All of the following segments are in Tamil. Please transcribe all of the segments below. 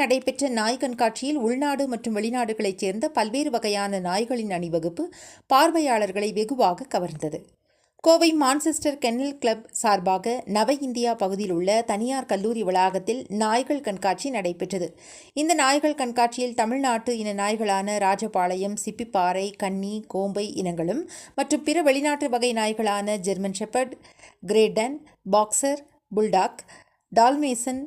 நடைபெற்ற நாய் கண்காட்சியில் உள்நாடு மற்றும் வெளிநாடுகளைச் சேர்ந்த பல்வேறு வகையான நாய்களின் அணிவகுப்பு பார்வையாளர்களை வெகுவாக கவர்ந்தது. கோவை மான்செஸ்டர் கென்னல் கிளப் சார்பாக நவ இந்தியா பகுதியில் உள்ள தனியார் கல்லூரி வளாகத்தில் நாய்கள் கண்காட்சி நடைபெற்றது. இந்த நாய்கள் கண்காட்சியில் தமிழ்நாட்டு இன நாய்களான ராஜபாளையம், சிப்பிப்பாறை, கன்னி, கோம்பை இனங்களும் மற்றும் பிற வெளிநாட்டு வகை நாய்களான German shepherd, great dane, boxer, bulldog, dalmatian,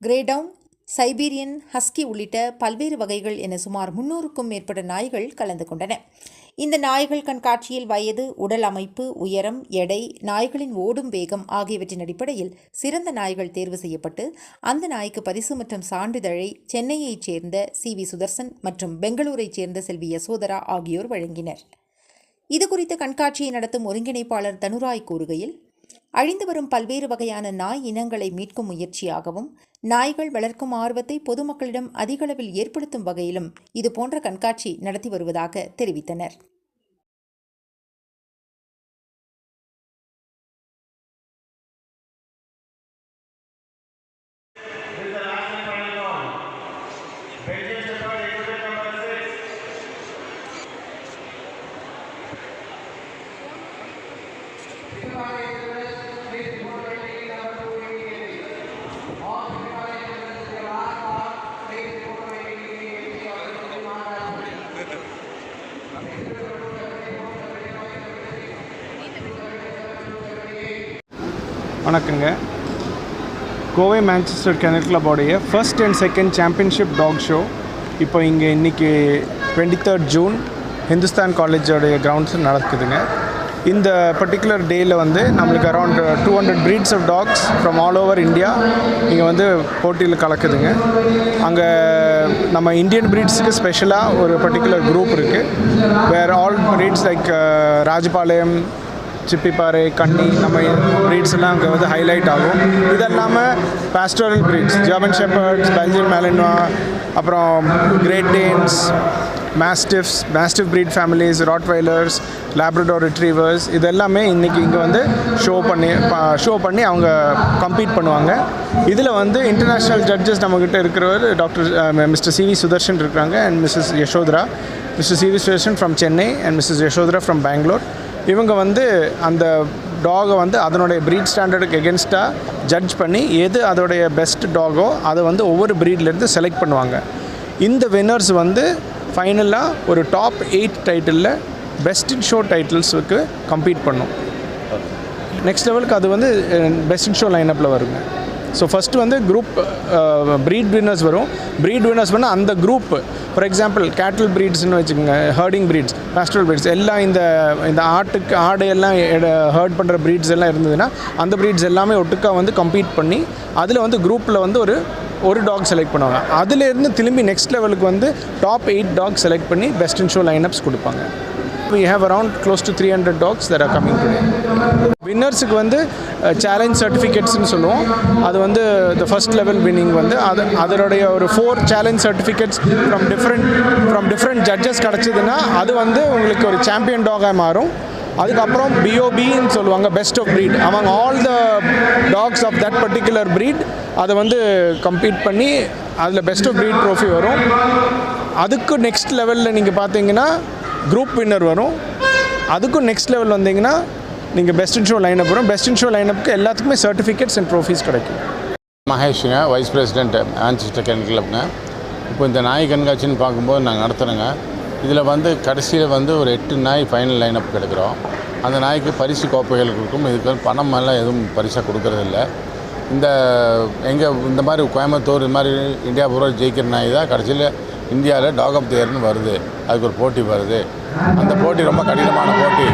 greyhound, Siberian husky உள்ளிட்ட பல்வேறு வகைகள் என சுமார் 300க்கும் மேற்பட்ட நாய்கள் கலந்து கொண்டன. இந்த நாய்கள் கண்காட்சியில் வயது, உடல் அமைப்பு, உயரம், எடை, நாய்களின் ஓடும் வேகம் ஆகியவற்றின் அடிப்படையில் சிறந்த நாய்கள் தேர்வு செய்யப்பட்டு அந்த நாய்க்கு பரிசு மற்றும் சான்றிதழை சென்னையைச் சேர்ந்த சி.வி. சுதர்சன் மற்றும் பெங்களூரைச் சேர்ந்த செல்வி யசோதரா ஆகியோர் வழங்கினர். இதுகுறித்து கண்காட்சியை நடத்தும் ஒருங்கிணைப்பாளர் தனுராய் கூறுகையில், அழிந்து வரும் பல்வேறு வகையான நாய் இனங்களை மீட்கும் முயற்சியாகவும் நாய்கள் வளர்க்கும் ஆர்வத்தை பொதுமக்களிடம் அதிகளவில் ஏற்படுத்தும் வகையிலும் இதுபோன்ற கண்காட்சி நடத்தி வருவதாக தெரிவித்தனர். வணக்கங்க. கோவை மான்செஸ்டர் கென்னல் கிளப்போடைய first and second championship dog show இப்போ இன்றைக்கி 23rd ஜூன் ஹிந்துஸ்தான் காலேஜோடைய கிரவுண்ட்ஸில் நடக்குதுங்க. இந்த பர்டிகுலர் டேயில் நம்மளுக்கு around 200 breeds of dogs from all over India இங்கே போட்டியில் கலக்குதுங்க. அங்கே நம்ம இந்தியன் ப்ரீட்ஸுக்கு ஸ்பெஷலாக ஒரு பர்டிகுலர் குரூப் இருக்குது. Where all breeds like Rajapalayam, Chippiparai, Kanni, நம்ம ப்ரீட்ஸ் எல்லாம் அங்கே ஹைலைட் ஆகும். இது இல்லாமல் pastoral breeds, German shepherds, Belgian malinois, அப்புறம் great danes, mastiff breed families, rottweilers, labrador retrievers, இது எல்லாமே இன்றைக்கி இங்கே ஷோ பண்ணி அவங்க கம்பீட் பண்ணுவாங்க. இதில் இன்டர்நேஷ்னல் ஜட்ஜஸ் நம்மக்கிட்ட இருக்கிறவர் மிஸ்டர் சி.வி. சுதர்ஷன் இருக்கிறாங்க and Mrs Yashodhara. Mr C V. Sudarshan from Chennai and Mrs Yashodhara from Bangalore. இவங்க அந்த டாகை அதனுடைய ப்ரீட் ஸ்டாண்டர்டுக்கு எகென்ஸ்டாக ஜட்ஜ் பண்ணி எது அதோடைய பெஸ்ட் டாகோ அதை ஒவ்வொரு ப்ரீட்லேருந்து செலக்ட் பண்ணுவாங்க. இந்த வின்னர்ஸ் ஃபைனலாக ஒரு டாப் 8 டைட்டிலில் பெஸ்ட் இன் ஷோ டைட்டில்ஸுக்கு கம்பீட் பண்ணும். நெக்ஸ்ட் லெவலுக்கு அது பெஸ்ட் இன் ஷோ லைனப்பில் வருங்க. So first group breed winners வரும். ப்ரீட் வின்னர்ஸ் பண்ணால் அந்த குரூப், ஃபார் எக்ஸாம்பிள் கேட்டில் ப்ரீட்ஸ்னு வச்சுக்கோங்க, ஹர்டிங் ப்ரீட்ஸ், பாஸ்டரல் ப்ரீட்ஸ் எல்லாம் இந்த ஆடு எல்லாம் ஹர்ட் பண்ணுற ப்ரீட்ஸ் எல்லாம் இருந்ததுன்னா அந்த ப்ரீட்ஸ் எல்லாமே ஒட்டுக்கா கம்பீட் பண்ணி அதில் குரூப்பில் ஒரு டாக் செலக்ட் பண்ணுவாங்க. அதுலேருந்து திரும்பி நெக்ஸ்ட் லெவலுக்கு டாப் 8 டாக் செலக்ட் பண்ணி பெஸ்ட் இன் ஷோ லைனப்ஸ் கொடுப்பாங்க. We have around close to 300 dogs that are coming today. வின்னர்ஸுக்கு சேலஞ்ச் சர்டிஃபிகேட்ஸ்னு சொல்லுவோம். அது the first level winning அதனுடைய ஒரு 4 challenge certificates from different judges கிடச்சிதுன்னா அது உங்களுக்கு ஒரு சாம்பியன் டாகாக மாறும். அதுக்கப்புறம் BOBன்னு சொல்லுவாங்க, best of breed, among all the dogs of that particular breed அதை கம்பீட் பண்ணி அதில் பெஸ்ட் ஆஃப் ப்ரீட் ட்ரோஃபி வரும். அதுக்கு நெக்ஸ்ட் லெவலில் நீங்கள் பார்த்தீங்கன்னா குரூப் வின்னர் வரும். அதுக்கும் நெக்ஸ்ட் லெவல் வந்தீங்கன்னா நீங்கள் பெஸ்ட் இன் ஷோ லைனப் வரும். பெஸ்ட் இன் ஷோ லைனப்புக்கு எல்லாத்துக்குமே சர்டிஃபிகேட்ஸ் அண்ட் ட்ரோஃபீஸ் கிடைக்கும். மகேஷுங்க, வைஸ் பிரசிடென்ட் மான்செஸ்டர் கென்னல் கிளப்ங்க. இப்போ இந்த நாய் கண்காட்சின்னு பார்க்கும்போது நாங்கள் நடத்துகிறோங்க. இதில் கடைசியில் ஒரு 8 நாய் ஃபைனல் லைனப் கிடைக்கிறோம். அந்த நாய்க்கு பரிசு கோப்பைகள் கொடுக்கும். இதுக்கு பணம் எல்லாம் எதுவும் பரிசாக கொடுக்கறதில்ல. இந்த மாதிரி கோயம்புத்தூர் இது மாதிரி இந்தியா பூரா ஜெயிக்கிற நாய் தான் கடைசியில் இந்தியாவில் டாக் ஆஃப் தி இயர்னு வருது. அதுக்கு ஒரு போட்டி வருது. அந்த போட்டி ரொம்ப கடினமான போட்டி.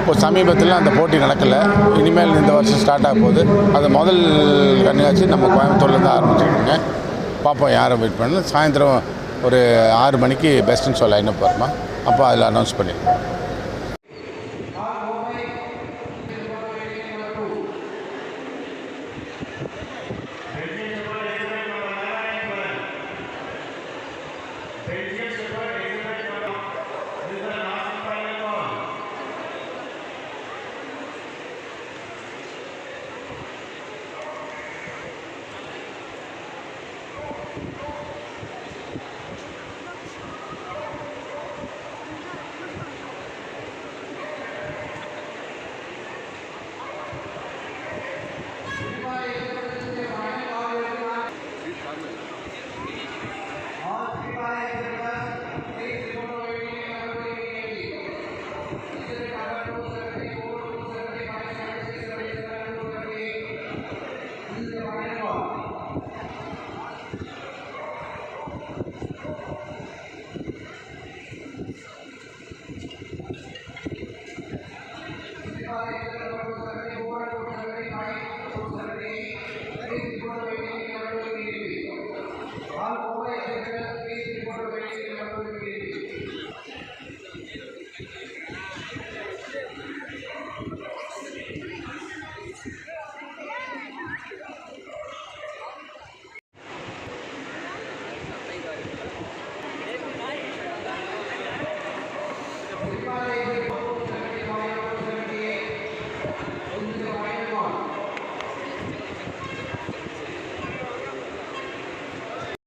இப்போ சமீபத்தில் அந்த போட்டி நடக்கலை. இனிமேல் இந்த வருஷம் ஸ்டார்ட் ஆக போகுது. அது முதல் கண்காட்சி நம்ம கோயம்புத்தூர்லேருந்து ஆரம்பிச்சிருக்கோங்க. பார்ப்போம் யாரை வெயிட் பண்ணு. சாயந்தரம் ஒரு 6 மணிக்கு பெஸ்ட் இன் ஷோ லைனப் வருமா, அப்போ அதில் அனௌன்ஸ் பண்ணிடுவோம்.